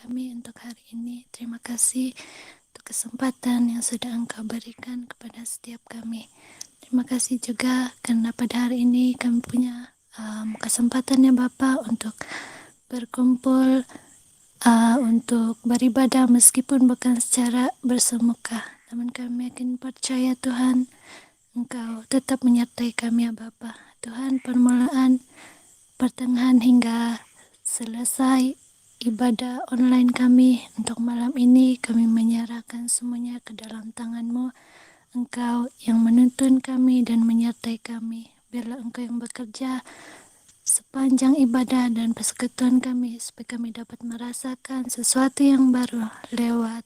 kami untuk hari ini. Terima kasih untuk kesempatan yang sudah Engkau berikan kepada setiap kami. Terima kasih juga karena pada hari ini kami punya kesempatan ya Bapa untuk berkumpul, untuk beribadah meskipun bukan secara bersemuka. Namun kami yakin percaya Tuhan, Engkau tetap menyertai kami ya Bapa. Tuhan, permulaan, pertengahan hingga selesai ibadah online kami untuk malam ini, kami menyerahkan semuanya ke dalam tangan-Mu. Engkau yang menuntun kami dan menyertai kami. Biarlah Engkau yang bekerja sepanjang ibadah dan persekutuan kami, supaya kami dapat merasakan sesuatu yang baru lewat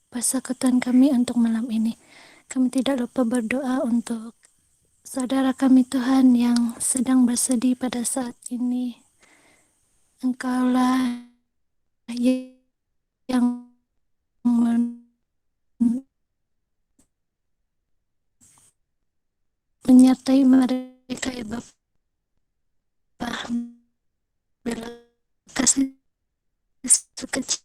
persekutuan kami untuk malam ini. Kami tidak lupa berdoa untuk saudara kami Tuhan yang sedang bersedih pada saat ini. Engkaulah yang menyertai mereka ya Bapa. Bila kasih sukacita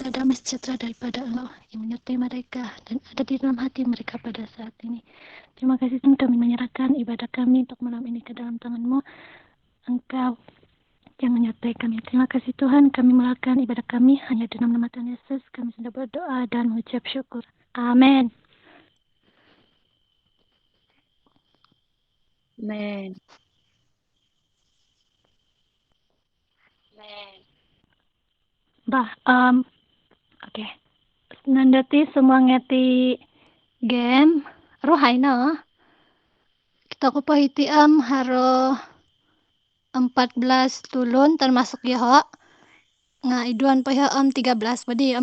damai sejahtera daripada Allah yang menyertai mereka dan ada di dalam hati mereka pada saat ini. Terima kasih Tuhan, kami menyerahkan ibadah kami untuk malam ini ke dalam tangan-Mu. Engkau yang menyertai kami. Terima kasih Tuhan, kami melakukan ibadah kami hanya dalam nama Tuhan Yesus. Kami sudah berdoa dan mengucap syukur. Amin. Amen. Bah, oke. Nandati semua ngeti game rohai no. Kita ko pahiti haro 14 tulun termasuk Yoho. Nga iduan pa 13. Jadi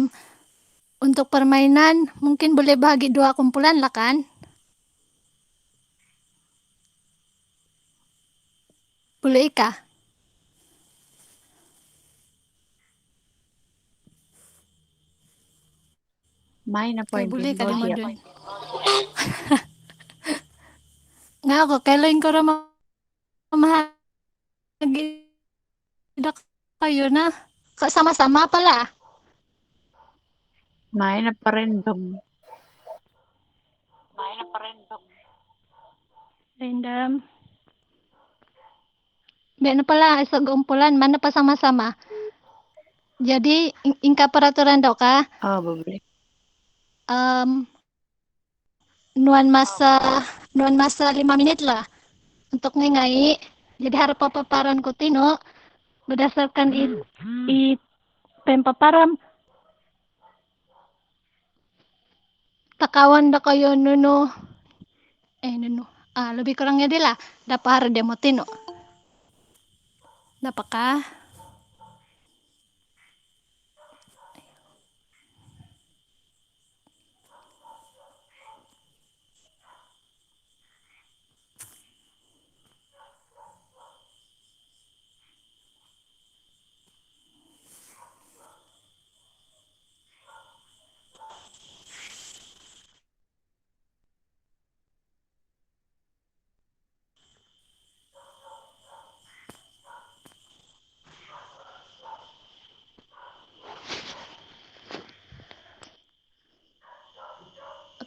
untuk permainan mungkin boleh bagi 2 kumpulan lah kan? Boleh kah? Main na Kayak point boleh din kah Claudia. modun? Nga ako kailan ko ramah dak kayo na. Sama-sama pala. Main na pa random. Random. Biar pala isa kumpulan mana pa sama-sama. Jadi ingka peraturan daw ka Oh, boleh. nuan masa 5 menit lah untuk ngengai. Jadi harap paparan ko tino berdasarkan i pempaparam takawan da kayo nuno lebih kurangnya dia lah dapat harap demo tino dapat kah?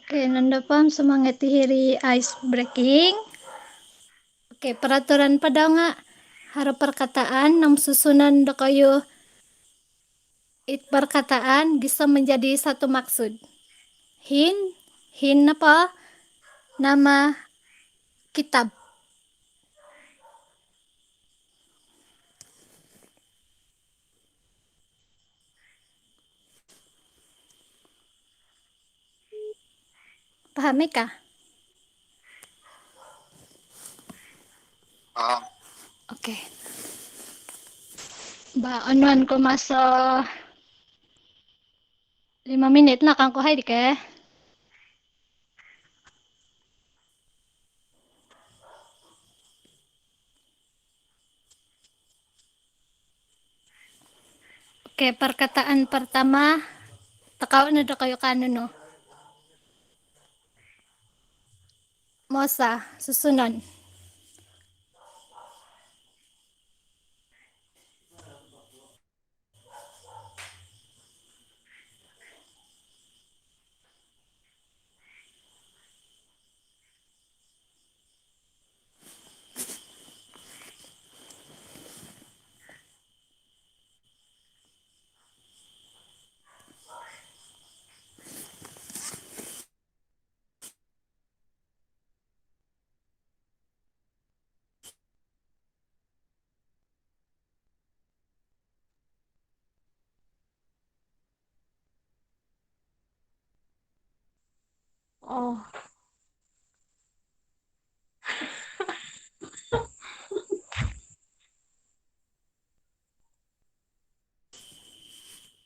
Oke, nanda pam semangat hiri ice breaking. Oke, peraturan pada nga harap perkataan nam susunan da kayo perkataan bisa menjadi satu maksud. Hin apa? Nama kitab. Pahami kah? Oke. Ba anuan ko masa 5 menit na kang ko hay di ke. Oke, perkataan pertama takaw na da kayo kanon no. Mosa, susunan. Oh,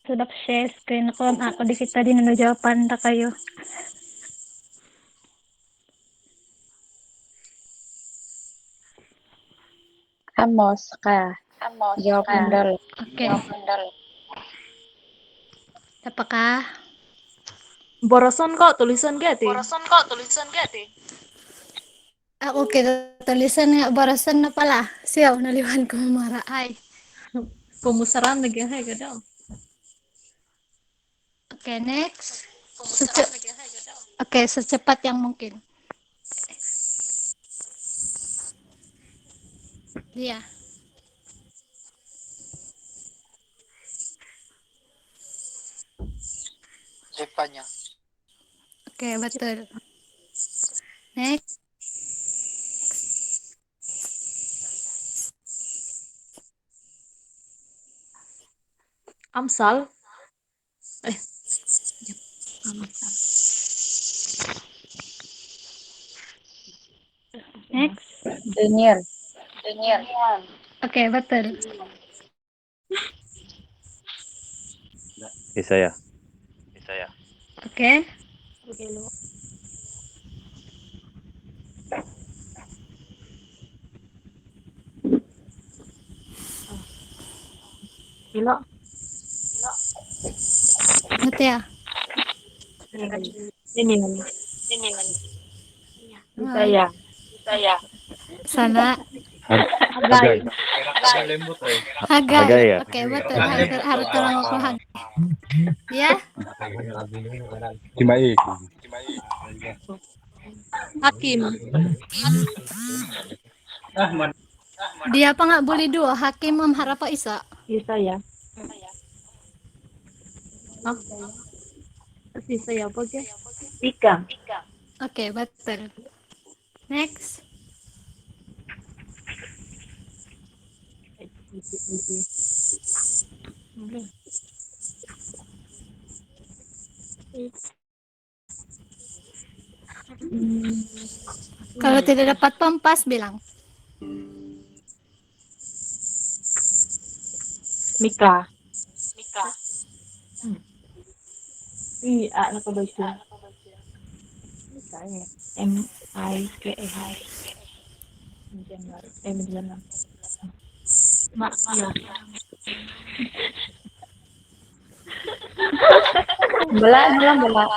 Sudah share screen ako. Ako di kita din jawaban na kayo. Amos ka. Jawab dulu. Oke. Apakah? boroson kok tulisan gati. Oke, tulisan nga barasan na pala. Siyaw, naliwan ko mara. Ay. Pumusaran lagi hay gadaw. Oke, next. Oke, secepat yang mungkin. Dia. Jepanya. Oke, betul. Next. Amsal. Amsal. Next. Daniel. Oke, betul. Saya. Oke. Oke lo. Gila. Ngerti ya? Ini. Saya. Sana. Hagai. Hagai. ya. Oke, betul. Harus tolong aku hagai. Ya. Cimaik. Hakim. Dia apa nggak boleh dua? Hakim Harapa Isa. Iya saya. Hah? Si saya apa ke? Ika. Oke, betul. Next. Kalau tidak dapat pempas bilang. Mika. Iya, anak kebaca. Misalnya MIKE. Menjelang. Mak ya. Belah.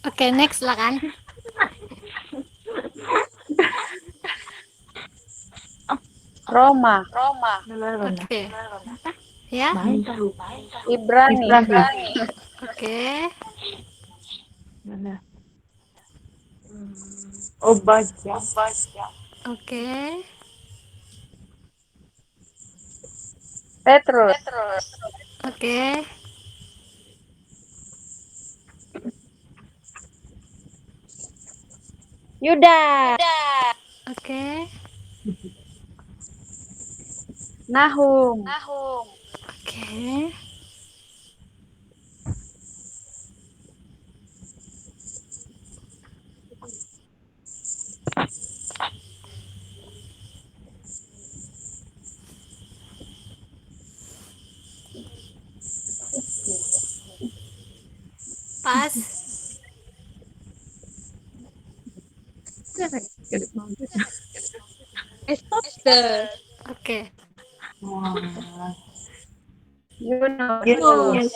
Oke, next lah kan. Roma. Oke. Ya. Ibrani. Oke. Mana? Obaja. Oke. Petrus. Oke. Yuda. Oke. Nahum. Oke. Pas. Esther. Oke. Yunus.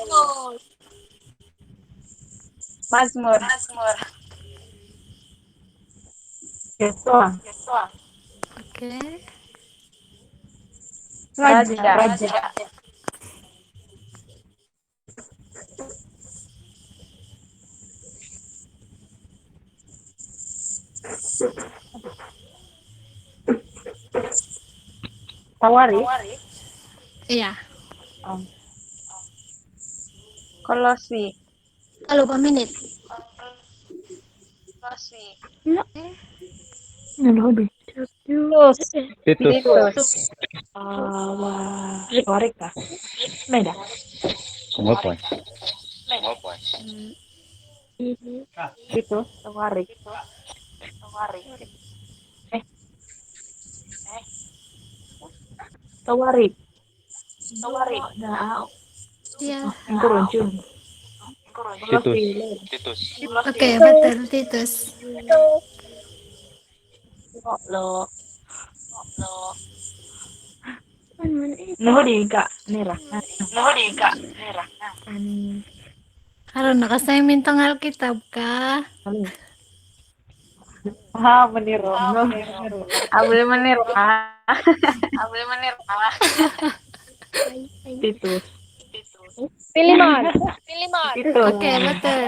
Mazmur. Yesua. Oke. Raja. Tawari. Iya. Kolosi. Kalau menit. Titus. Warika. Meda. Semua poin. Titus. Tawarik. Eh, Tawarik. Dah. Ya. Yang keruncun. Titus. Oke, betul Titus. Lo. Nuhu di Kak Nira. Karena saya minta Alkitab kah? Meniru. Abli meniru. Titus. Filimon. Titus. Oke, betul.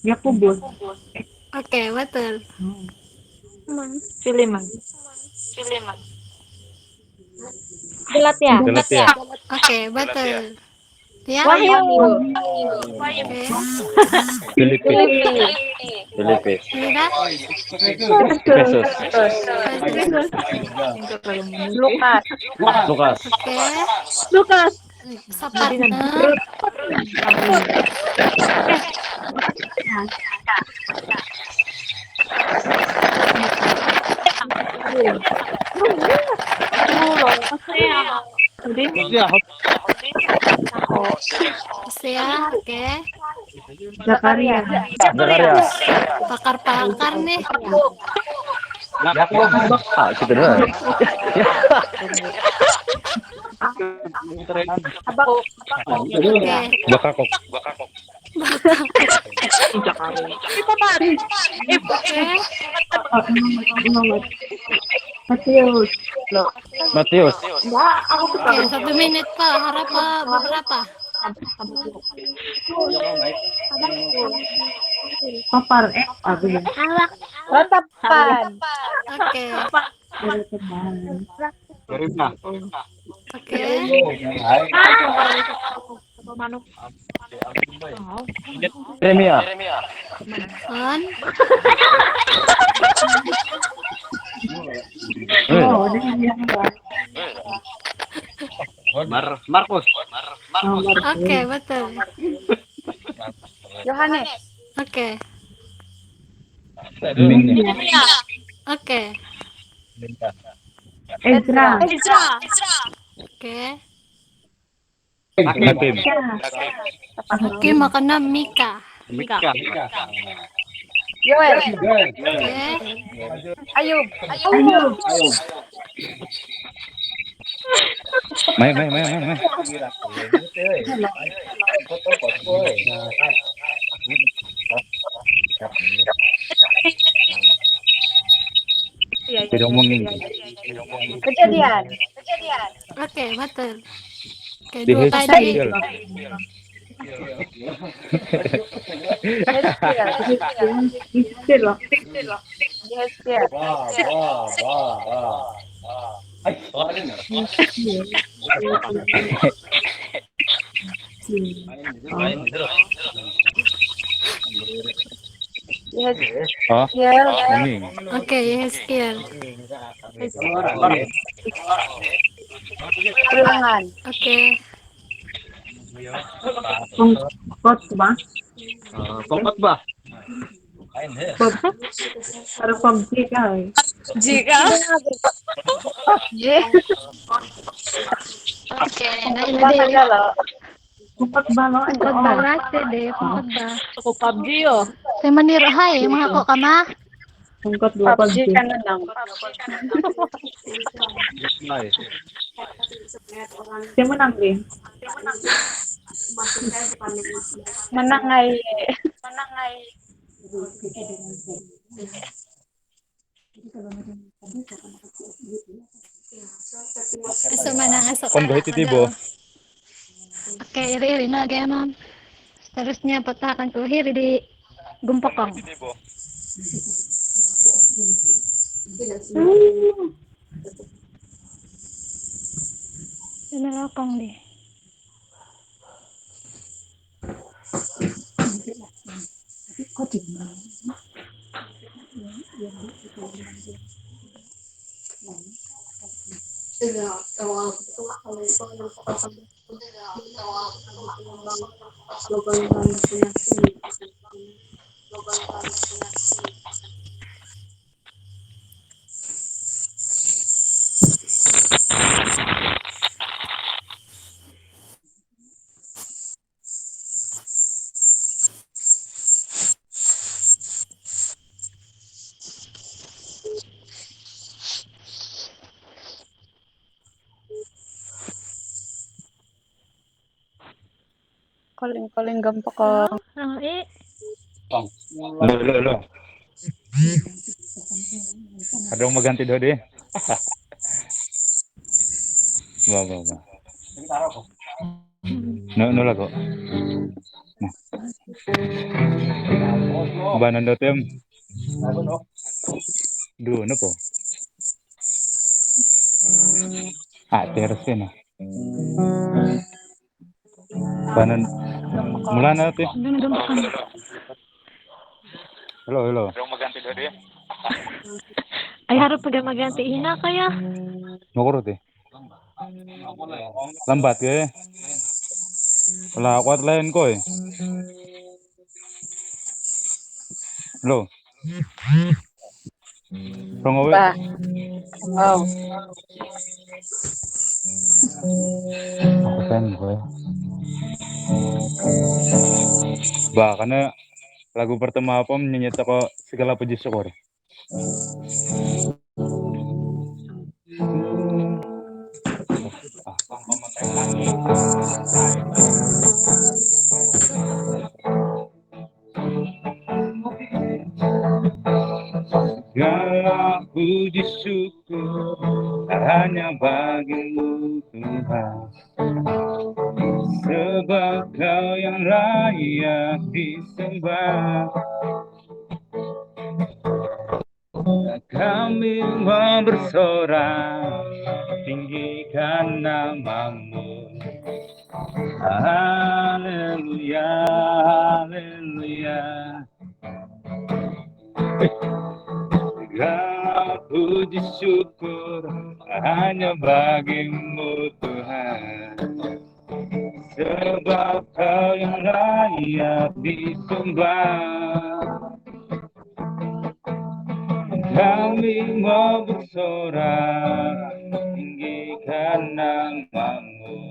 Yakubus. Oke, betul. Filiman. Galatia. Galatia. Oke, betul. Ya. Wahyu. Oke. Filipis. Sudah? Efesus. Lukas. Lukas. Oke. Sapatna. Hosea. Oke. Zakaria. Zakaria. Pakar-pakar nih. Ah, gitu doang. Oke. Bakakok. Matius. Matius. Oke, 1 menit Pak. Harap Pak beberapa. Papar. Ratapan. Oke. Oke. Yeremia. On. Markus. Oke, betul. Yohanes. Oke. Oke. Ezra. Oke. Hakim. Oke, makana Mika. Yoel. Oke. Ayub. Main. Tidak ngomongin. Kejadian. Oke, betul. Oke, Di 2 kali. Hezekiel. Yeskel. Oh, Yeskel. ngomongin. Oke, Yeskiel. Ulangan. Oke. Khotbah. Pengkhotbah. Harus PUBG kali. Oke, Bahasa galau. Khotbah lo aja. Khotbah deh, khotbah. Aku PUBG yo. Saya menir hai, mga ko kama. Pungkot 2 PUBG PUBG. kan menang. Siapa menang nih? Menang ay. Asa manang asa. Kon gahit itibo. Oke, iri na ganon. Seterusnya petakan ko hiri di gumpokong. Sinalakong di. Calling gampang ko. Lo. Ada yang maganti dodi. Ba. No lago. Nah. Banan dotem. Duh, no po. Terus na. Banan mula na natin. Hello. Ada yang maganti dodi. Ay harap pag maganti ina kaya. Nukurot eh. Lambat ke. Wala kuat lain ko eh. Hello. Rongowe. Ba. Oh. Ako pen ko eh. Ba, karena lagu pertama apa nyanyi ako segala puji syukur. Segala puji syukur hanya bagimu Tuhan, sebab Kau yang layak disembah. Kami mau bersorak tinggikan namamu. Haleluya, haleluya. Segala puji syukur hanya bagimu Tuhan, sebab Kau yang layak disembah. Kami mau bersorak tinggikan namamu.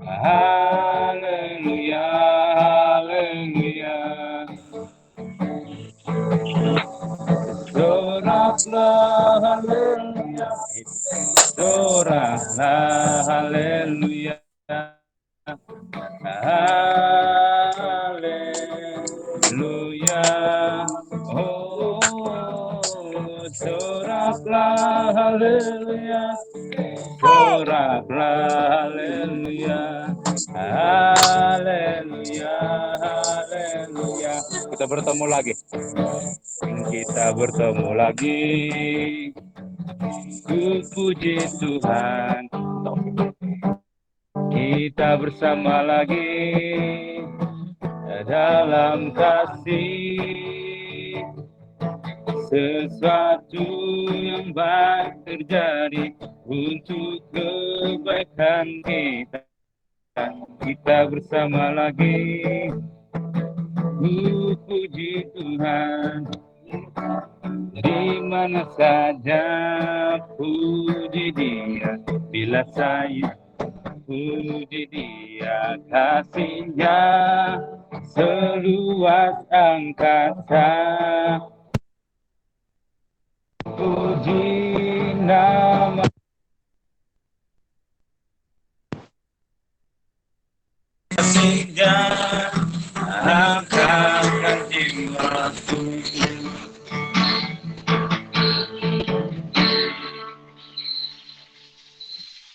Haleluya, haleluya. Soraklah haleluya, soraklah haleluya, haleluya. Oh, soraklah haleluya, soraklah haleluya, haleluya, haleluya. Kita bertemu lagi. Kita bertemu lagi. Ku puji Tuhan. Kita bersama lagi dalam kasih. Sesuatu yang baik terjadi untuk kebaikan kita. Kita bersama lagi. Ku puji Tuhan. Di mana saja puji Dia, bila saya puji Dia, kasih-Nya seluas angkasa. Puji nama kasih-Nya angkatkan jiwaku.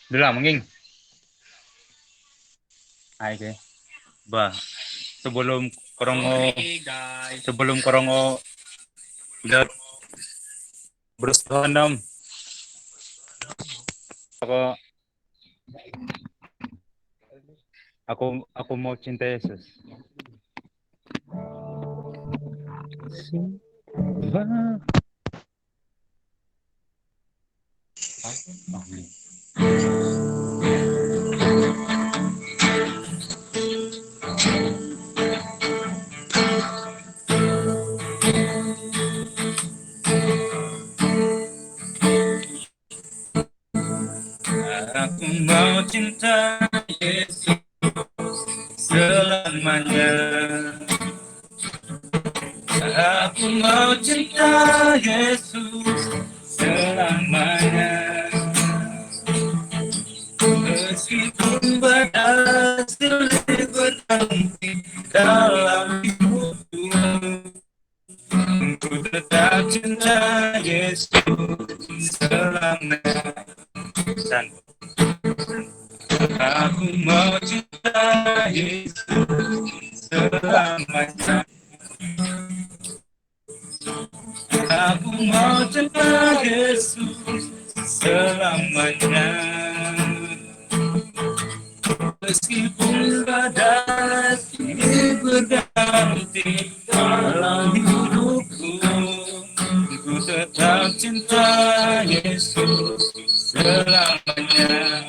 Udah menging. Hai ke. Bah, sebelum korongo udah berusaha aku mau cinta Yesus. Aku mau cinta Yesus selamanya. Aku mau cinta Yesus selamanya. Meskipun badai silih berganti dalam hidupku, ku tetap cinta Yesus selamanya. Aku mau cinta Yesus selamanya. Aku mau cinta Yesus selamanya. Meskipun badai ini berganti dalam hidupku, ku tetap cinta Yesus selamanya.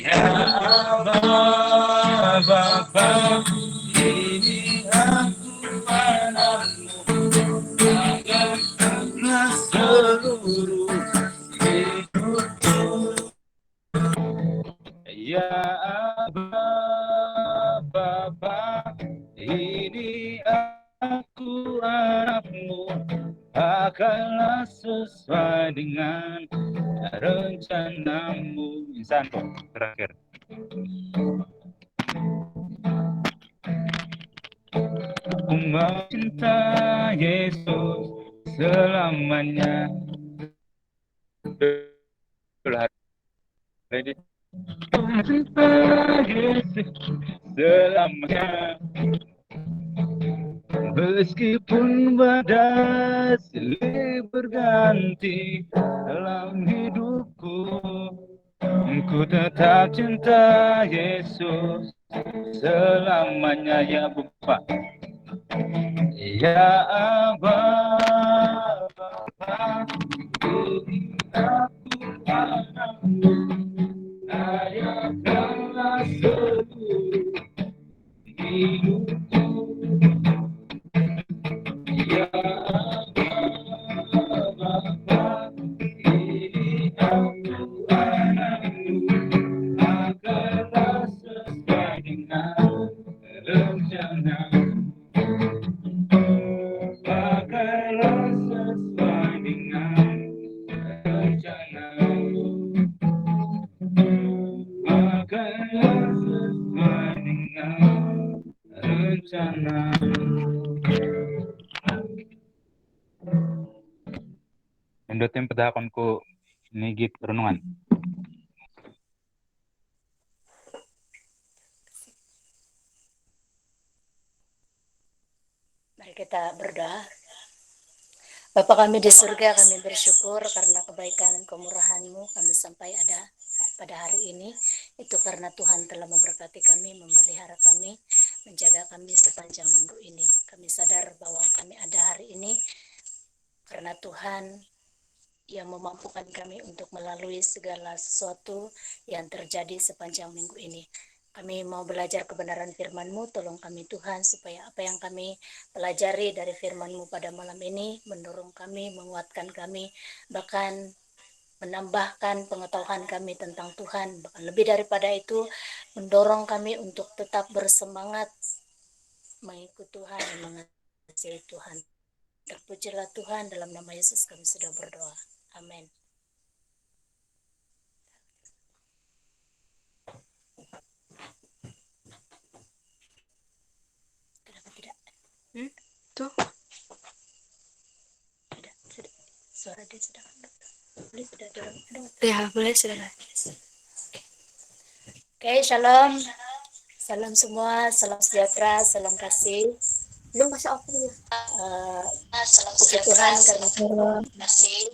Ya Allah, Bapa, ini aku anakmu, bagaimana seluruh hidupku. Ya Allah, Bapa, ini aku anakmu, akanlah sesuai dengan rencanamu. Insan kok terakhir. Aku mau cinta Yesus selamanya. Ready? Cinta Yesus selamanya. Meskipun badai silih berganti dalam hidupku, ku tetap cinta Yesus selamanya. Ya Bapa, ya Aba, Bapa, ini aku anakmu, ayahkanlah seluruh hidupku. Ya Bapa, ini aku anakmu, akanlah sesuai dengan rencanamu. Pakailah sesuai dengan rencanamu. Pakailah sesuai dengan rencanamu. Mendotin pedakonku nigit renungan. Mari kita berdoa. Bapa kami di surga, kami bersyukur karena kebaikan dan kemurahan-Mu kami sampai ada pada hari ini. Itu karena Tuhan telah memberkati kami, memelihara kami, menjaga kami sepanjang minggu ini. Kami sadar bahwa kami ada hari ini karena Tuhan yang memampukan kami untuk melalui segala sesuatu yang terjadi sepanjang minggu ini. Kami mau belajar kebenaran firman-Mu, tolong kami Tuhan, supaya apa yang kami pelajari dari firman-Mu pada malam ini, mendorong kami, menguatkan kami, bahkan menambahkan pengetahuan kami tentang Tuhan, bahkan lebih daripada itu, mendorong kami untuk tetap bersemangat mengikuti Tuhan dan mengasihi Tuhan. Terpujilah Tuhan, dalam nama Yesus kami sudah berdoa. Amin. Tuh. Tidak. Suara dia sedang boleh sudah dorong. Ya, boleh sudah. Oke, shalom. Salam semua, salam sejahtera, salam kasih. Belum masih open ya. Salam sejahtera, salam kasih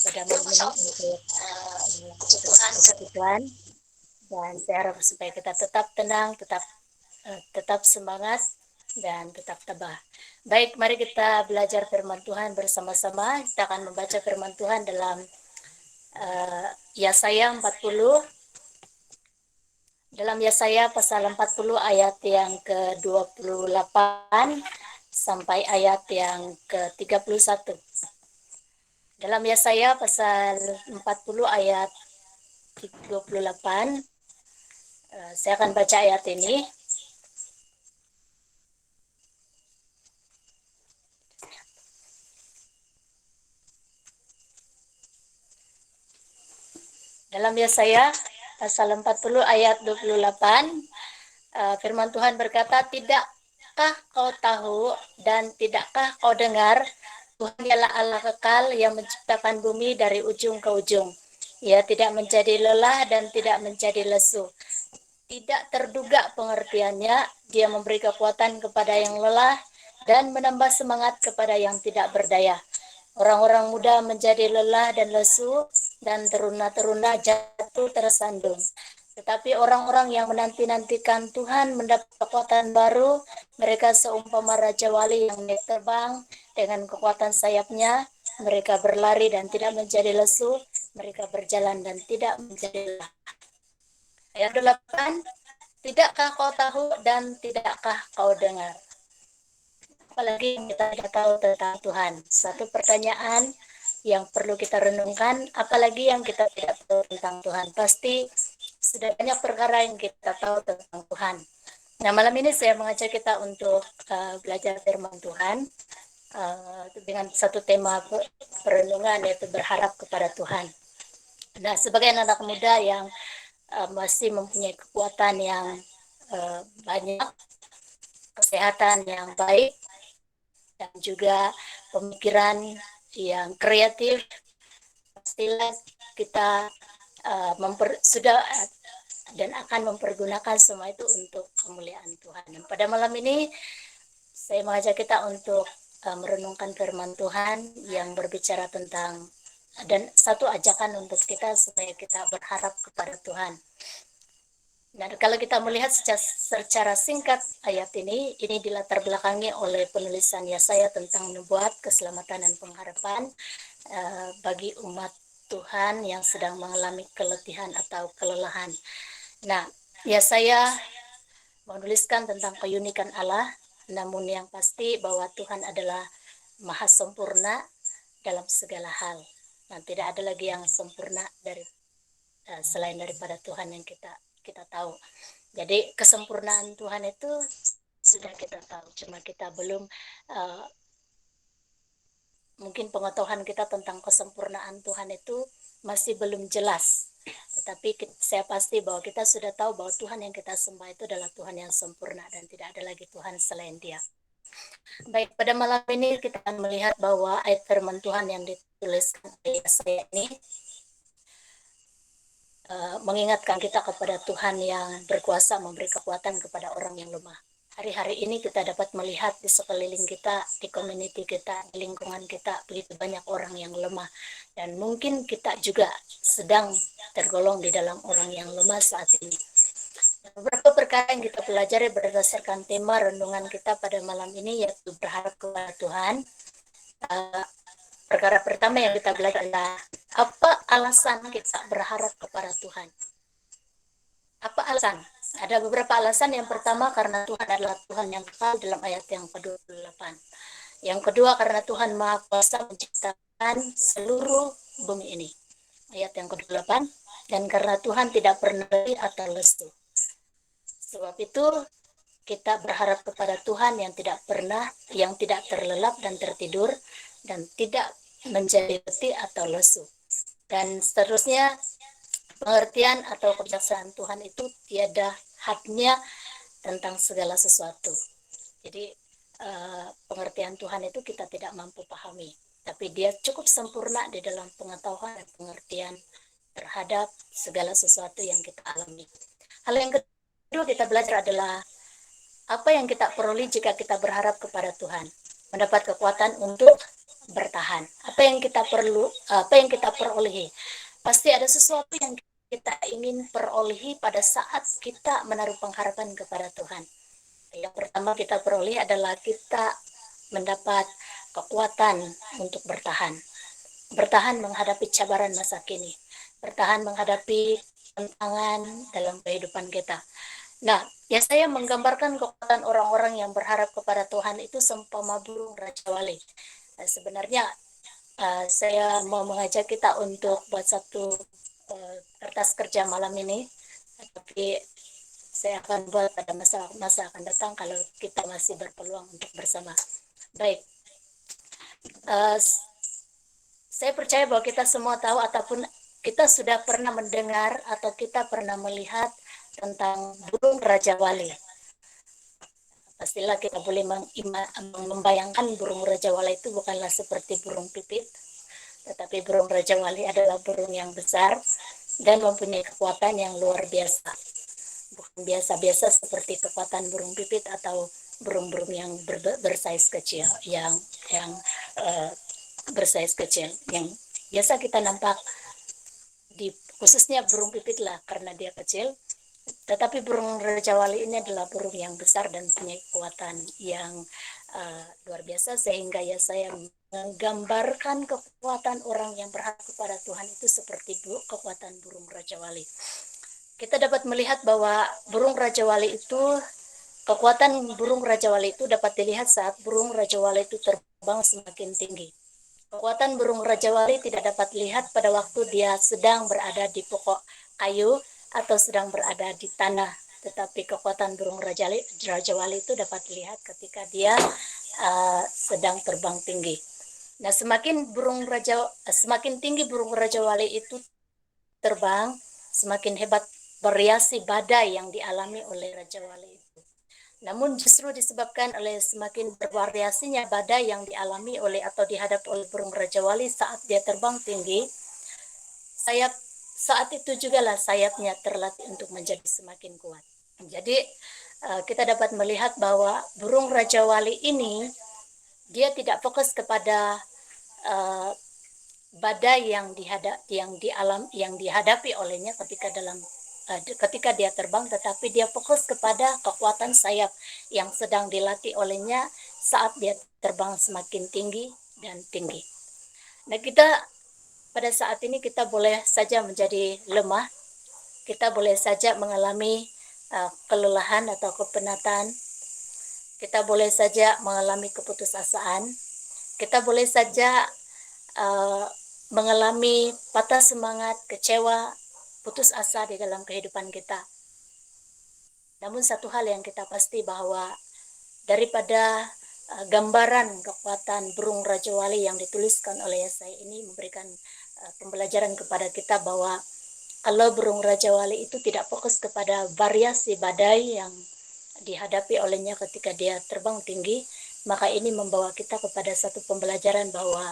pada malam ini untuk Tuhan. Dan saya harap supaya kita tetap tenang, tetap semangat, dan tetap tabah. Baik, mari kita belajar firman Tuhan bersama-sama. Kita akan membaca firman Tuhan dalam Yesaya 40. Dalam Yesaya pasal 40 ayat yang ke-28 sampai ayat yang ke-31. Dalam Yesaya pasal 40 ayat 28, saya akan baca ayat ini. Dalam Yesaya pasal 40 ayat 28, firman Tuhan berkata, "Tidakkah kau tahu dan tidakkah kau dengar, Tuhan ialah Allah kekal yang menciptakan bumi dari ujung ke ujung. Ia tidak menjadi lelah dan tidak menjadi lesu. Tidak terduga pengertiannya, dia memberi kekuatan kepada yang lelah dan menambah semangat kepada yang tidak berdaya. Orang-orang muda menjadi lelah dan lesu, dan teruna-teruna jatuh tersandung. Tetapi orang-orang yang menanti-nantikan Tuhan mendapat kekuatan baru. Mereka seumpama Raja Wali yang naik terbang dengan kekuatan sayapnya. Mereka berlari dan tidak menjadi lesu. Mereka berjalan dan tidak menjadi lelah." Ayat 8, "Tidakkah kau tahu dan tidakkah kau dengar?" Apalagi yang kita tidak tahu tentang Tuhan. Satu pertanyaan yang perlu kita renungkan, apalagi yang kita tidak tahu tentang Tuhan. Pasti sudah banyak perkara yang kita tahu tentang Tuhan. Nah, malam ini saya mengajak kita untuk belajar firman Tuhan dengan satu tema perenungan, yaitu berharap kepada Tuhan. Nah, sebagai anak muda yang masih mempunyai kekuatan yang banyak, kesehatan yang baik, dan juga pemikiran yang kreatif, pastilah kita sudah dan akan mempergunakan semua itu untuk kemuliaan Tuhan. Dan pada malam ini saya mengajak kita untuk merenungkan firman Tuhan yang berbicara tentang, dan satu ajakan untuk kita supaya kita berharap kepada Tuhan. Nah, kalau kita melihat secara singkat ayat ini dilatar belakangi oleh penulisan Yesaya tentang nubuat, keselamatan, dan pengharapan bagi umat Tuhan yang sedang mengalami keletihan atau kelelahan. Nah, Yesaya menuliskan tentang keunikan Allah, namun yang pasti bahwa Tuhan adalah maha sempurna dalam segala hal. Nah, tidak ada lagi yang sempurna selain daripada Tuhan yang kita tahu. Jadi kesempurnaan Tuhan itu sudah kita tahu, cuma kita belum mungkin pengetahuan kita tentang kesempurnaan Tuhan itu masih belum jelas. Tetapi saya pasti bahwa kita sudah tahu bahwa Tuhan yang kita sembah itu adalah Tuhan yang sempurna dan tidak ada lagi Tuhan selain Dia. Baik, pada malam ini kita akan melihat bahwa ayat firman Tuhan yang dituliskan oleh Yesaya ini mengingatkan kita kepada Tuhan yang berkuasa memberi kekuatan kepada orang yang lemah. Hari-hari ini kita dapat melihat di sekeliling kita, di community kita, di lingkungan kita, begitu banyak orang yang lemah. Dan mungkin kita juga sedang tergolong di dalam orang yang lemah saat ini. Beberapa perkara yang kita pelajari berdasarkan tema renungan kita pada malam ini, yaitu berharap kepada Tuhan. Perkara pertama yang kita belajar adalah apa alasan kita berharap kepada Tuhan. Apa alasan? Ada beberapa alasan. Yang pertama, karena Tuhan adalah Tuhan yang kekal dalam ayat yang ke-28. Yang kedua, karena Tuhan Maha Kuasa menciptakan seluruh bumi ini. Ayat yang ke-28. Dan karena Tuhan tidak pernah letih atau lesu. Sebab itu kita berharap kepada Tuhan yang tidak terlelap dan tertidur, dan tidak menjadi letih atau lesu. Dan seterusnya, pengertian atau kebijaksanaan Tuhan itu tiada hadnya tentang segala sesuatu. Jadi pengertian Tuhan itu kita tidak mampu pahami, tapi Dia cukup sempurna di dalam pengetahuan dan pengertian terhadap segala sesuatu yang kita alami. Hal yang kedua kita belajar adalah apa yang kita peroleh jika kita berharap kepada Tuhan. Mendapat kekuatan untuk bertahan. Apa yang kita perolehi? Pasti ada sesuatu yang kita ingin perolehi pada saat kita menaruh pengharapan kepada Tuhan. Yang pertama kita peroleh adalah kita mendapat kekuatan untuk bertahan. Bertahan menghadapi cabaran masa kini. Bertahan menghadapi tantangan dalam kehidupan kita. Nah, ya saya menggambarkan kekuatan orang-orang yang berharap kepada Tuhan itu seumpama burung Raja Wali. Sebenarnya saya mau mengajak kita untuk buat satu kertas kerja malam ini, tapi saya akan buat pada masa akan datang kalau kita masih berpeluang untuk bersama. Baik, saya percaya bahwa kita semua tahu ataupun kita sudah pernah mendengar atau kita pernah melihat tentang burung Raja Wali. Pastilah kita boleh membayangkan burung Raja Wali itu bukanlah seperti burung pipit, tetapi burung Raja Wali adalah burung yang besar dan mempunyai kekuatan yang luar biasa. Bukan biasa-biasa seperti kekuatan burung pipit atau burung-burung yang bersaiz kecil, yang bersaiz kecil, yang biasa kita nampak khususnya burung pipit lah karena dia kecil. Tetapi burung Raja Wali ini adalah burung yang besar dan punya kekuatan yang luar biasa, sehingga ya saya menggambarkan kekuatan orang yang berharap kepada Tuhan itu seperti kekuatan burung Raja Wali. Kita dapat melihat bahwa burung Raja Wali itu, kekuatan burung Raja Wali itu dapat dilihat saat burung Raja Wali itu terbang semakin tinggi. Kekuatan burung Raja Wali tidak dapat dilihat pada waktu dia sedang berada di pokok kayu atau sedang berada di tanah, tetapi kekuatan burung Raja Wali itu dapat dilihat ketika dia sedang terbang tinggi. Nah, semakin tinggi burung Raja Wali itu terbang, semakin hebat variasi badai yang dialami oleh Raja Wali itu. Namun justru disebabkan oleh semakin bervariasinya badai yang dialami oleh atau dihadapi oleh burung Raja Wali saat dia terbang tinggi, saat itu juga lah sayapnya terlatih untuk menjadi semakin kuat. Jadi kita dapat melihat bahwa burung Raja Wali ini dia tidak fokus kepada badai yang dihadapi olehnya ketika dia terbang, tetapi dia fokus kepada kekuatan sayap yang sedang dilatih olehnya saat dia terbang semakin tinggi dan tinggi. Nah, pada saat ini kita boleh saja menjadi lemah, kita boleh saja mengalami kelelahan atau kepenatan, kita boleh saja mengalami keputusasaan, kita boleh saja mengalami patah semangat, kecewa, putus asa di dalam kehidupan kita. Namun satu hal yang kita pasti bahwa daripada gambaran kekuatan burung Raja Wali yang dituliskan oleh Yesaya ini memberikan pembelajaran kepada kita bahwa kalau burung Raja Wali itu tidak fokus kepada variasi badai yang dihadapi olehnya ketika dia terbang tinggi, maka ini membawa kita kepada satu pembelajaran bahwa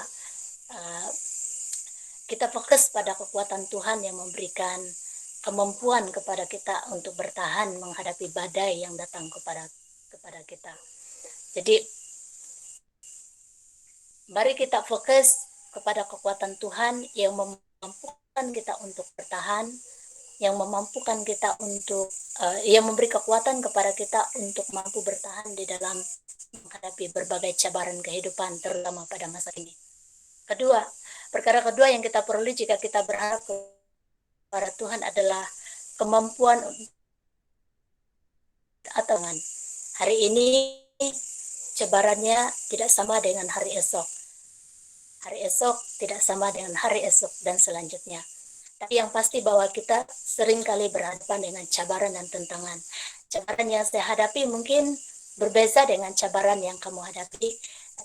kita fokus pada kekuatan Tuhan yang memberikan kemampuan kepada kita untuk bertahan menghadapi badai yang datang kepada kita. Jadi mari kita fokus kepada kekuatan Tuhan yang memampukan kita untuk bertahan, yang memampukan kita untuk yang memberi kekuatan kepada kita untuk mampu bertahan di dalam menghadapi berbagai cabaran kehidupan, terutama pada masa ini. Perkara kedua yang kita perlu jika kita berharap kepada Tuhan adalah kemampuan atau hari ini cabarannya tidak sama dengan hari esok. Hari esok tidak sama dengan hari esok dan selanjutnya. Tapi yang pasti bahwa kita seringkali berhadapan dengan cabaran dan tantangan. Cabaran yang saya hadapi mungkin berbeda dengan cabaran yang kamu hadapi,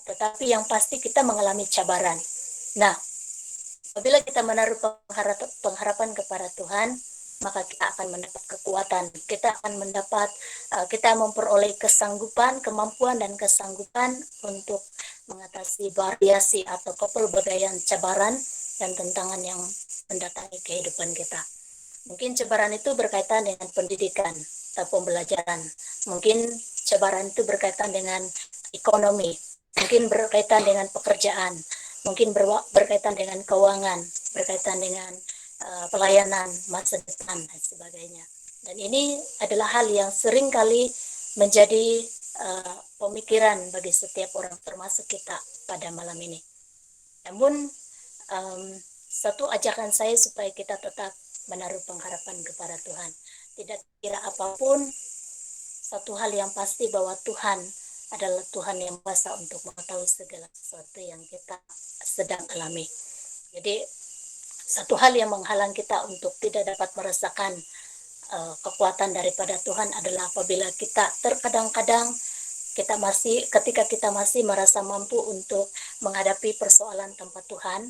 tetapi yang pasti kita mengalami cabaran. Nah, apabila kita menaruh pengharapan kepada Tuhan, maka kita akan mendapat kekuatan. Kita memperoleh kesanggupan, kemampuan dan kesanggupan untuk mengatasi variasi atau kepelbagaian cabaran dan tantangan yang mendatangi kehidupan kita. Mungkin cabaran itu berkaitan dengan pendidikan atau pembelajaran. Mungkin cabaran itu berkaitan dengan ekonomi. Mungkin berkaitan dengan pekerjaan. Mungkin berkaitan dengan keuangan, berkaitan dengan pelayanan masa depan dan sebagainya. Dan ini adalah hal yang sering kali menjadi pemikiran bagi setiap orang termasuk kita pada malam ini. Namun satu ajakan saya supaya kita tetap menaruh pengharapan kepada Tuhan. Tidak kira apapun, satu hal yang pasti bahwa Tuhan adalah Tuhan yang kuasa untuk mengetahui segala sesuatu yang kita sedang alami. Jadi satu hal yang menghalang kita untuk tidak dapat merasakan kekuatan daripada Tuhan adalah apabila kita terkadang-kadang ketika kita masih merasa mampu untuk menghadapi persoalan tanpa Tuhan.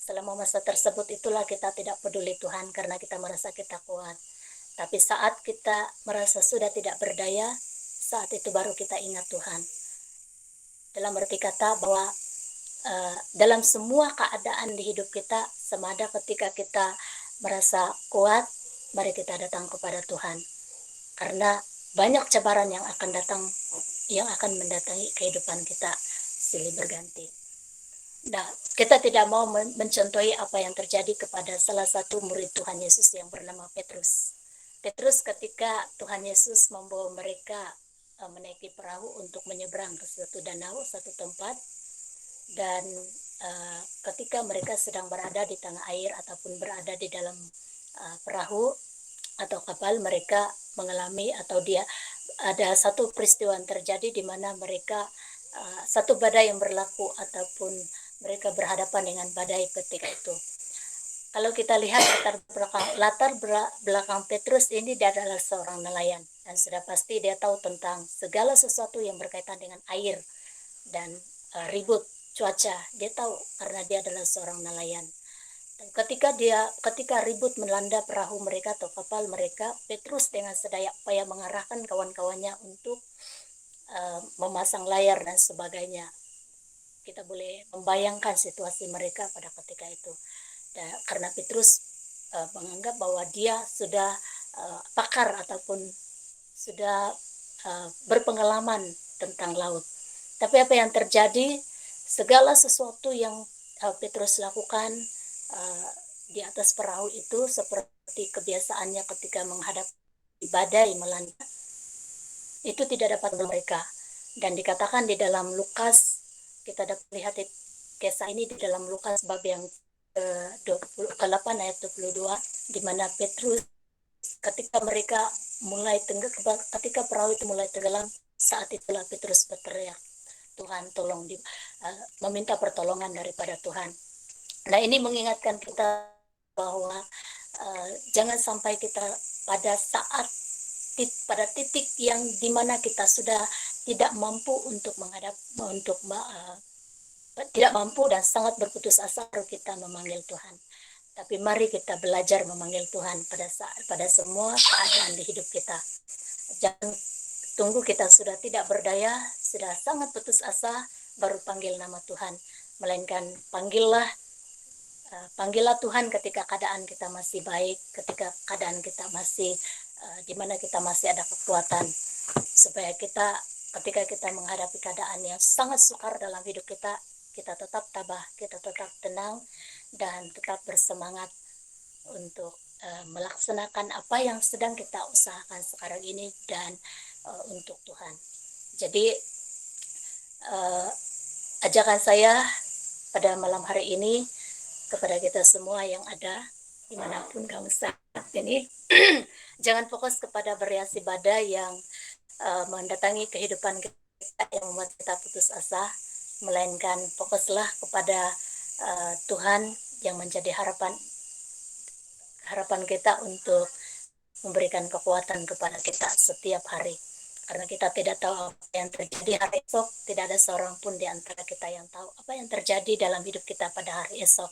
Selama masa tersebut itulah kita tidak peduli Tuhan karena kita merasa kita kuat. Tapi saat kita merasa sudah tidak berdaya, saat itu baru kita ingat Tuhan. Dalam arti kata bahwa dalam semua keadaan di hidup kita, semada ketika kita merasa kuat, mari kita datang kepada Tuhan. Karena banyak cabaran yang akan datang, yang akan mendatangi kehidupan kita silih berganti. Nah, kita tidak mau mencontohi apa yang terjadi kepada salah satu murid Tuhan Yesus yang bernama Petrus. Petrus ketika Tuhan Yesus membawa mereka menaiki perahu untuk menyeberang ke suatu danau, satu tempat, dan ketika mereka sedang berada di tengah air ataupun berada di dalam perahu atau kapal, mereka mengalami atau ada satu peristiwa yang terjadi di mana mereka satu badai yang berlaku ataupun mereka berhadapan dengan badai ketika itu. Kalau kita lihat latar belakang Petrus ini, dia adalah seorang nelayan dan sudah pasti dia tahu tentang segala sesuatu yang berkaitan dengan air dan ribut cuaca. Dia tahu karena dia adalah seorang nelayan. Dan ketika ribut melanda perahu mereka atau kapal mereka, Petrus dengan sedaya upaya mengarahkan kawan-kawannya untuk memasang layar dan sebagainya. Kita boleh membayangkan situasi mereka pada ketika itu. Dan karena Petrus menganggap bahwa dia sudah pakar ataupun sudah berpengalaman tentang laut. Tapi apa yang terjadi, segala sesuatu yang Petrus lakukan di atas perahu itu seperti kebiasaannya ketika menghadapi badai melanda, itu tidak dapat mereka. Dan dikatakan di dalam Lukas, kita dapat lihat kisah ini di dalam Lukas bab yang ke-8 ayat 22, di mana Petrus ketika perahu itu mulai tenggelam, saat itulah Petrus berteriak, Tuhan tolong, meminta pertolongan daripada Tuhan. Nah, ini mengingatkan kita bahwa jangan sampai kita pada titik yang dimana kita sudah tidak mampu tidak mampu dan sangat berputus asa, baru kita memanggil Tuhan. Tapi mari kita belajar memanggil Tuhan pada semua keadaan di hidup kita. Jangan tunggu kita sudah tidak berdaya, sudah sangat putus asa, baru panggil nama Tuhan. Melainkan panggillah Tuhan ketika keadaan kita masih baik, ketika keadaan kita masih di mana kita masih ada kekuatan, supaya ketika kita menghadapi keadaan yang sangat sukar dalam hidup kita tetap tabah, kita tetap tenang dan tetap bersemangat untuk melaksanakan apa yang sedang kita usahakan sekarang ini dan untuk Tuhan. Jadi ajakan saya pada malam hari ini kepada kita semua yang ada dimanapun kamu saat ini, jangan fokus kepada variasi badai yang mendatangi kehidupan kita yang membuat kita putus asa, melainkan fokuslah kepada Tuhan yang menjadi harapan kita untuk memberikan kekuatan kepada kita setiap hari. Karena kita tidak tahu apa yang terjadi hari esok, tidak ada seorang pun di antara kita yang tahu apa yang terjadi dalam hidup kita pada hari esok,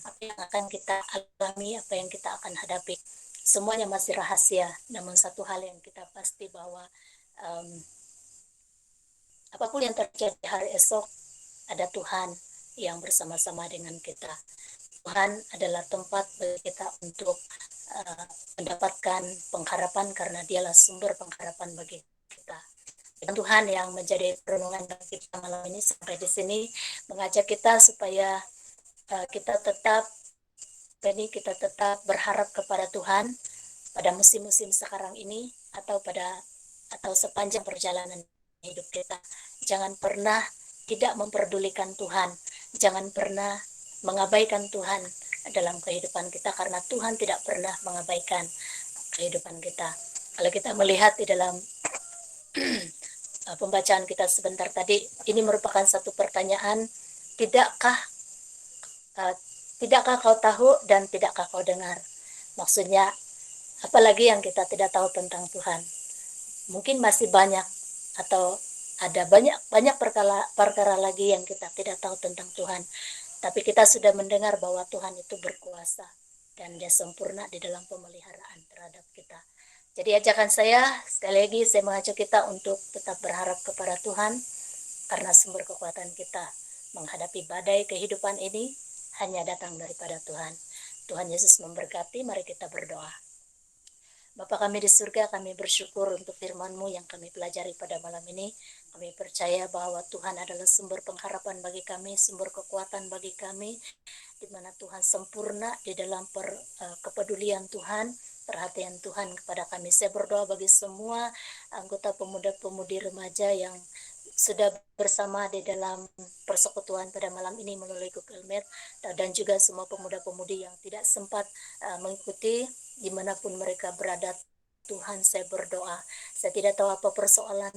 apa yang akan kita alami, apa yang kita akan hadapi. Semuanya masih rahasia, namun satu hal yang kita pasti bahwa apapun yang terjadi hari esok, ada Tuhan yang bersama-sama dengan kita. Tuhan adalah tempat bagi kita untuk mendapatkan pengharapan karena dialah sumber pengharapan bagi kita. Dan Tuhan yang menjadi perenungan bagi kita malam ini sampai di sini mengajak kita supaya kita tetap berharap kepada Tuhan pada musim-musim sekarang ini atau pada atau sepanjang perjalanan hidup kita. Jangan pernah tidak memperdulikan Tuhan. Jangan pernah mengabaikan Tuhan dalam kehidupan kita, karena Tuhan tidak pernah mengabaikan kehidupan kita. Kalau kita melihat di dalam pembacaan kita sebentar tadi, ini merupakan satu pertanyaan, tidakkah tidakkah kau tahu dan tidakkah kau dengar? Maksudnya, apalagi yang kita tidak tahu tentang Tuhan? Mungkin masih banyak, atau ada banyak perkara lagi yang kita tidak tahu tentang Tuhan. Tapi kita sudah mendengar bahwa Tuhan itu berkuasa dan Dia sempurna di dalam pemeliharaan terhadap kita. Jadi ajakan saya, sekali lagi saya mengajak kita untuk tetap berharap kepada Tuhan, karena sumber kekuatan kita menghadapi badai kehidupan ini hanya datang daripada Tuhan. Tuhan Yesus memberkati, mari kita berdoa. Bapa kami di surga, kami bersyukur untuk firman-Mu yang kami pelajari pada malam ini. Kami percaya bahwa Tuhan adalah sumber pengharapan bagi kami, sumber kekuatan bagi kami, di mana Tuhan sempurna di dalam kepedulian Tuhan, perhatian Tuhan kepada kami. Saya berdoa bagi semua anggota pemuda-pemudi remaja yang sudah bersama di dalam persekutuan pada malam ini melalui Google Meet, dan juga semua pemuda-pemudi yang tidak sempat mengikuti dimanapun mereka berada. Tuhan, saya berdoa, saya tidak tahu apa persoalan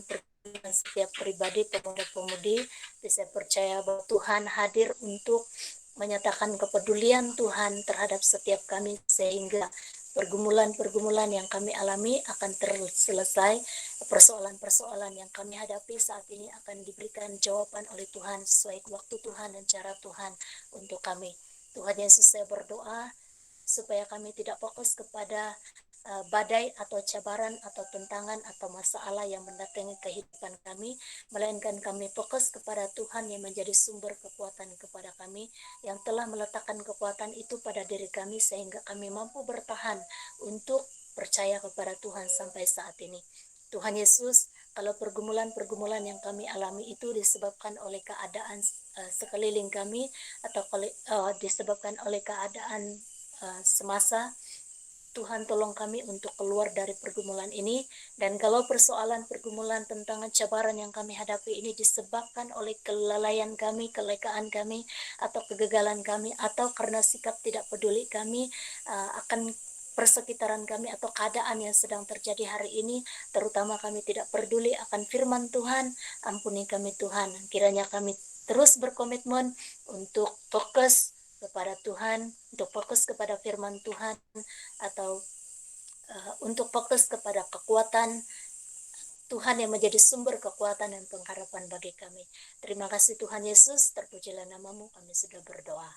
setiap pribadi pemuda-pemudi, tapi saya percaya bahwa Tuhan hadir untuk menyatakan kepedulian Tuhan terhadap setiap kami, sehingga pergumulan-pergumulan yang kami alami akan terselesai, persoalan-persoalan yang kami hadapi saat ini akan diberikan jawaban oleh Tuhan sesuai waktu Tuhan dan cara Tuhan untuk kami. Tuhan Yesus, saya berdoa supaya kami tidak fokus kepada badai atau cabaran atau tentangan atau masalah yang mendatangi kehidupan kami, melainkan kami fokus kepada Tuhan yang menjadi sumber kekuatan kepada kami, yang telah meletakkan kekuatan itu pada diri kami sehingga kami mampu bertahan untuk percaya kepada Tuhan sampai saat ini. Tuhan Yesus, kalau pergumulan-pergumulan yang kami alami itu disebabkan oleh keadaan sekeliling kami, atau disebabkan oleh keadaan semasa, Tuhan tolong kami untuk keluar dari pergumulan ini. Dan kalau persoalan pergumulan, tentangan, cabaran yang kami hadapi ini disebabkan oleh kelalaian kami, kelekaan kami, atau kegagalan kami, atau karena sikap tidak peduli kami akan persekitaran kami atau keadaan yang sedang terjadi hari ini, terutama kami tidak peduli akan firman Tuhan, ampuni kami Tuhan. Kiranya kami terus berkomitmen untuk fokus kepada Tuhan, untuk fokus kepada firman Tuhan, atau untuk fokus kepada kekuatan Tuhan yang menjadi sumber kekuatan dan pengharapan bagi kami. Terima kasih Tuhan Yesus, terpujilah nama-Mu, kami sudah berdoa.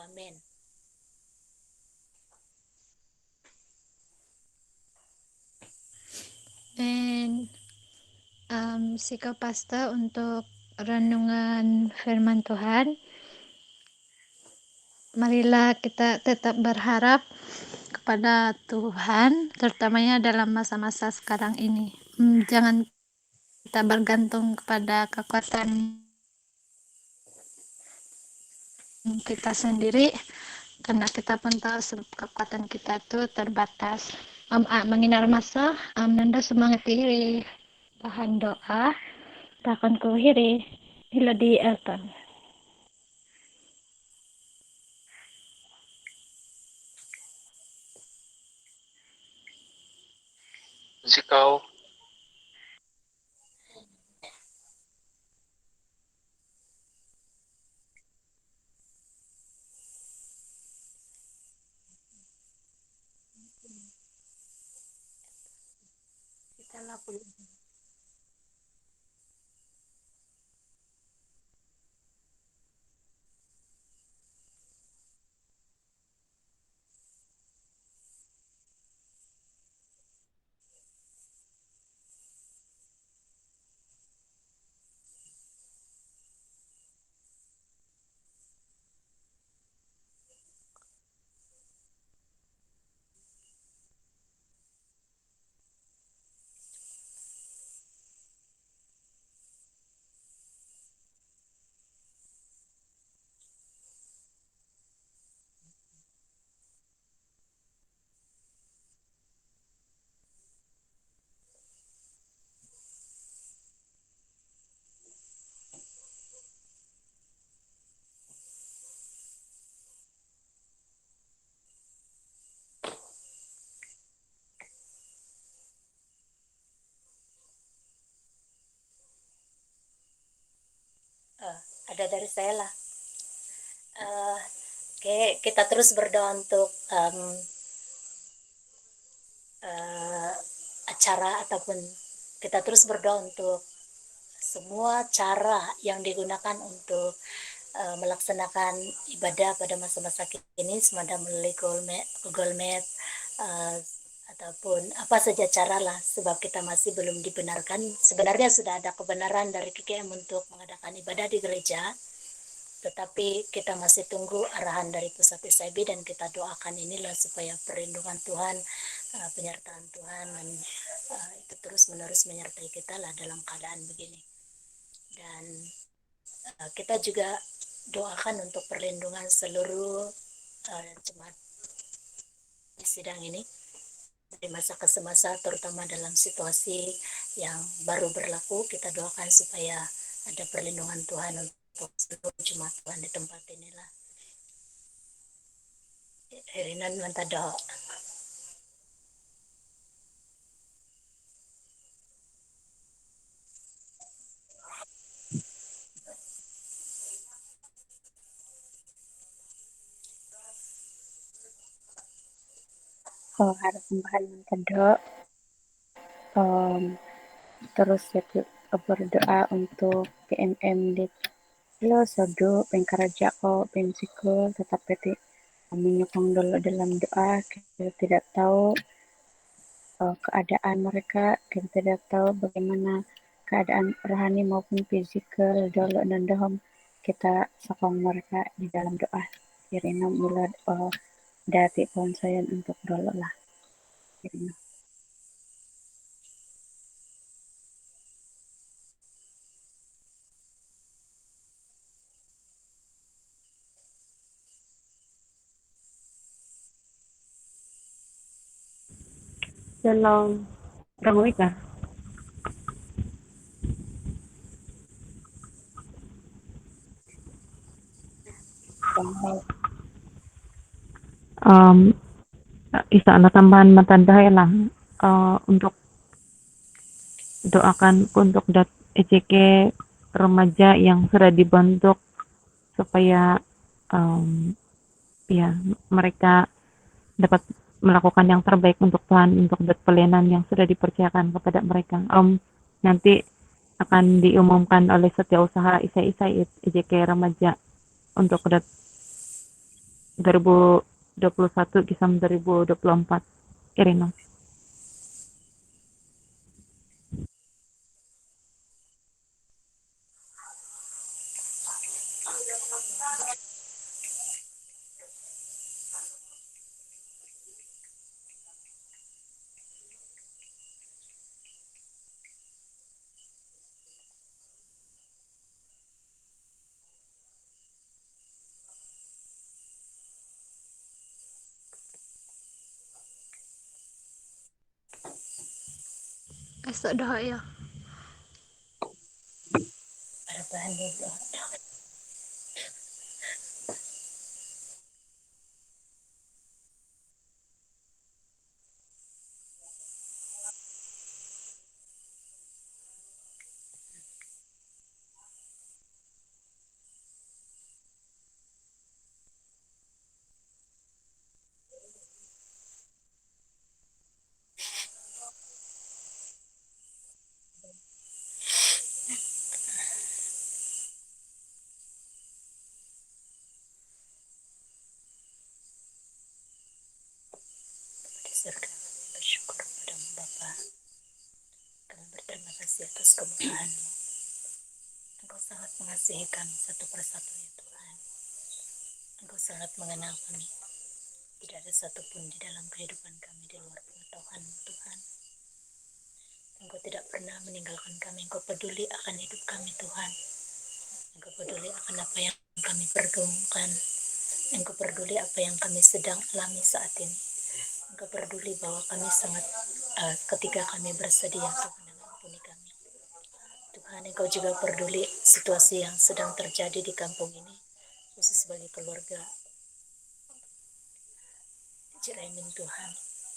Amin. Dan sikap pasta untuk renungan firman Tuhan. Marilah kita tetap berharap kepada Tuhan, terutamanya dalam masa-masa sekarang ini. Jangan kita bergantung kepada kekuatan kita sendiri, karena kita pun tahu kekuatan kita itu terbatas. Menginar masa, nanda semangat diri, bahan doa, takkan kuhiri, hila di Elton. Sikau. Kita lakukan. ada dari saya lah. Oke, kita terus berdoa untuk acara ataupun kita terus berdoa untuk semua cara yang digunakan untuk melaksanakan ibadah pada masa-masa kini, semada melalui Google Meet, ataupun apa saja cara lah, sebab kita masih belum dibenarkan. Sebenarnya sudah ada kebenaran dari KKM untuk mengadakan ibadah di gereja, tetapi kita masih tunggu arahan dari pusat SIB dan kita doakan inilah supaya perlindungan Tuhan, penyertaan Tuhan itu terus menerus menyertai kita lah dalam keadaan begini. Dan kita juga doakan untuk perlindungan seluruh jemaat di sidang ini dari masa ke semasa, terutama dalam situasi yang baru berlaku. Kita doakan supaya ada perlindungan Tuhan untuk seluruh jemaat Tuhan di tempat inilah. Herinan mantado. Harap sembahan mantado. Terus ya berdoa untuk PMM di lo sodo pengkaraja ko pemsikul tetap peti menyokong dulu dalam doa. Kita tidak tahu keadaan mereka, kita tidak tahu bagaimana keadaan rohani maupun fisikal dulu dan dohom, kita sokong mereka di dalam doa. Kirina mula dati konsayan untuk dulu lah. Kirina. Shalom. Rangoy ka? Isa na tambahan matandahay lang untuk doakan untuk ECK remaja yang sudah dibentuk supaya ya mereka dapat melakukan yang terbaik untuk Tuhan, untuk pelayanan yang sudah dipercayakan kepada mereka. Nanti akan diumumkan oleh Setiausaha Isai EJK Remaja untuk 2021 kisam 2024. Irino. Esok doa ya. Harapan dulu. Di surga, bersyukur padamu Bapa. Kami berterima kasih atas kemurahan-Mu. Engkau sangat mengasihi kami satu persatu ya Tuhan. Engkau sangat mengenal kami. Tidak ada satupun di dalam kehidupan kami di luar pengetahuan-Mu Tuhan. Engkau tidak pernah meninggalkan kami. Engkau peduli akan hidup kami Tuhan. Engkau peduli akan apa yang kami pergumulkan. Engkau peduli apa yang kami sedang alami saat ini. Engkau peduli bahwa kami sangat ketika kami bersedia Tuhan mengampuni kami. Tuhan, Engkau juga peduli situasi yang sedang terjadi di kampung ini, khusus bagi keluarga Jeraimin Tuhan.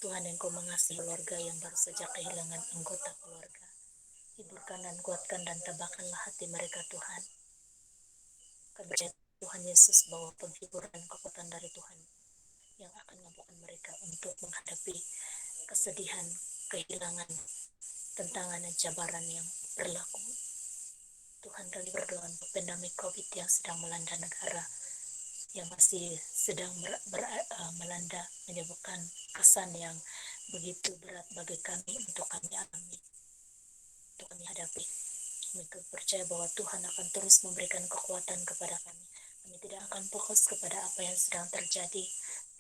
Tuhan, Engkau mengasihi keluarga yang baru saja kehilangan anggota keluarga. Hiburkan dan kuatkan dan tabahkanlah hati mereka Tuhan. Kami percaya Tuhan Yesus bahwa penghiburan kekuatan dari Tuhan yang akan memampukan mereka untuk menghadapi kesedihan, kehilangan, tantangan dan cabaran yang berlaku. Tuhan, kami berdoa untuk pandemi COVID yang sedang melanda negara, yang masih sedang melanda, menyebabkan kesan yang begitu berat bagi kami untuk kami alami, untuk kami hadapi. Kami percaya bahwa Tuhan akan terus memberikan kekuatan kepada kami. Kami tidak akan fokus kepada apa yang sedang terjadi,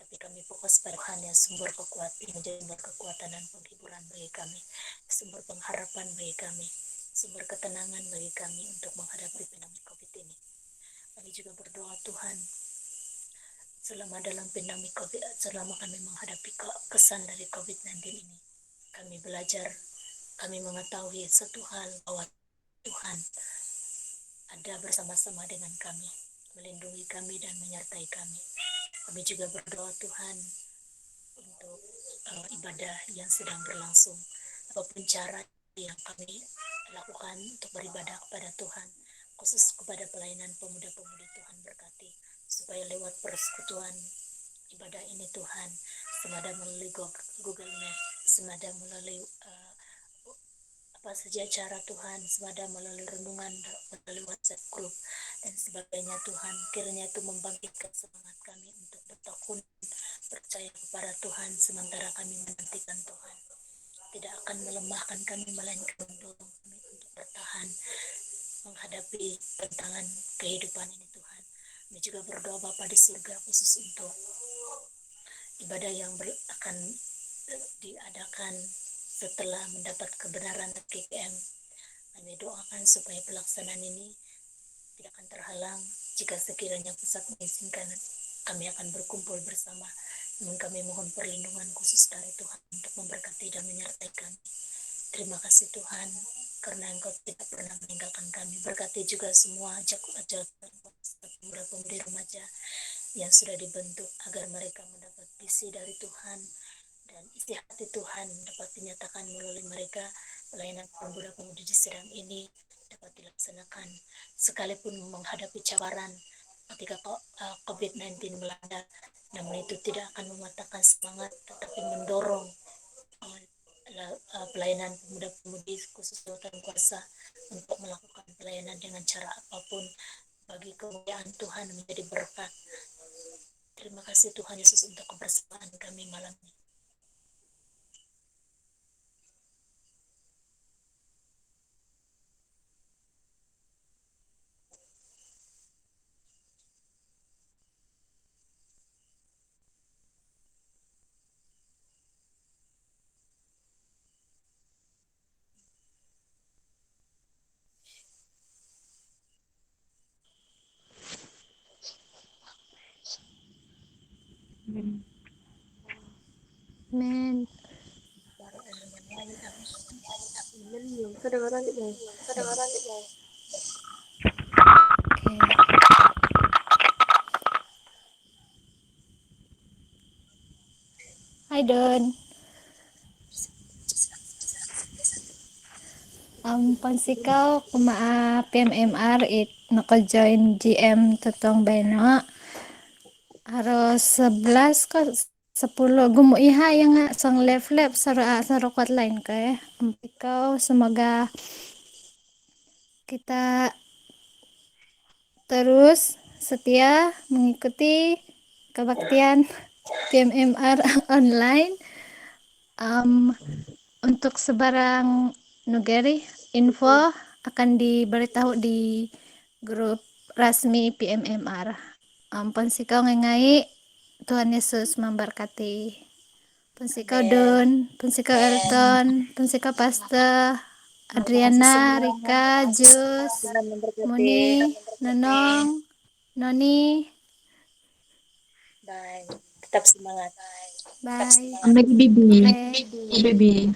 tapi kami fokus pada Tuhan yang sumber kekuatan, menjadi sumber kekuatan dan penghiburan bagi kami, sumber pengharapan bagi kami, sumber ketenangan bagi kami untuk menghadapi pandemi COVID ini. Kami juga berdoa Tuhan, selama dalam pandemi COVID, selama kami menghadapi kesan dari COVID-19 ini, kami belajar, kami mengetahui satu hal, bahwa Tuhan ada bersama-sama dengan kami, melindungi kami dan menyertai kami. Kami juga berdoa Tuhan untuk ibadah yang sedang berlangsung, apapun cara yang kami lakukan untuk beribadah kepada Tuhan, khusus kepada pelayanan pemuda-pemudi, Tuhan berkati, supaya lewat persekutuan ibadah ini Tuhan, semada melalui Google Map, semada melalui apa saja cara Tuhan, semada melalui renungan, melalui WhatsApp group dan sebagainya Tuhan, kiranya itu membangkitkan semangat kami untuk bertekun, percaya kepada Tuhan sementara kami menantikan Tuhan. Tidak akan melemahkan kami, melainkan mendorong kami untuk bertahan menghadapi tantangan kehidupan ini Tuhan. Kami juga berdoa Bapa di surga, khusus untuk ibadah yang akan diadakan setelah mendapat kebenaran KPM. Kami doakan supaya pelaksanaan ini tidak akan terhalang. Jika sekiranya pusat mengizinkan, kami akan berkumpul bersama. Namun kami mohon perlindungan khusus dari Tuhan untuk memberkati dan menyertai kami. Terima kasih Tuhan, karena Engkau tidak pernah meninggalkan kami. Berkati juga semua pemuda-pemudi remaja yang sudah dibentuk, agar mereka mendapat visi dari Tuhan, dan isi hati Tuhan dapat dinyatakan melalui mereka. Pelayanan pemuda-pemudi di sedang ini dapat dilaksanakan, sekalipun menghadapi cabaran ketika COVID-19 melanda, namun itu tidak akan mematahkan semangat, tetapi mendorong pelayanan pemuda-pemudi khusus Tuhan kuasa untuk melakukan pelayanan dengan cara apapun bagi kemuliaan Tuhan, menjadi berkat. Terima kasih Tuhan Yesus untuk kebersamaan kami malam ini. Amen. Okay. Hi Don. Pansikaw kumaa PMMR it naka-join GM Totong Beno. Harus 11 ko 10 gumuiha yang nga sang left sa rokwat line ko ikaw semoga kita terus setia mengikuti kebaktian PMMR online. Untuk sebarang nugeri info akan diberitahu di grup resmi PMMR. Pansikaw ngai Tuhan Yesus memberkati. Pansikaw Don, pansikaw Elton, pansikaw Pastor Adriana, Rika, Jus, Muni, Nonong, Noni. Bye. Tetap semangat. Bye. Baby, Okay. baby.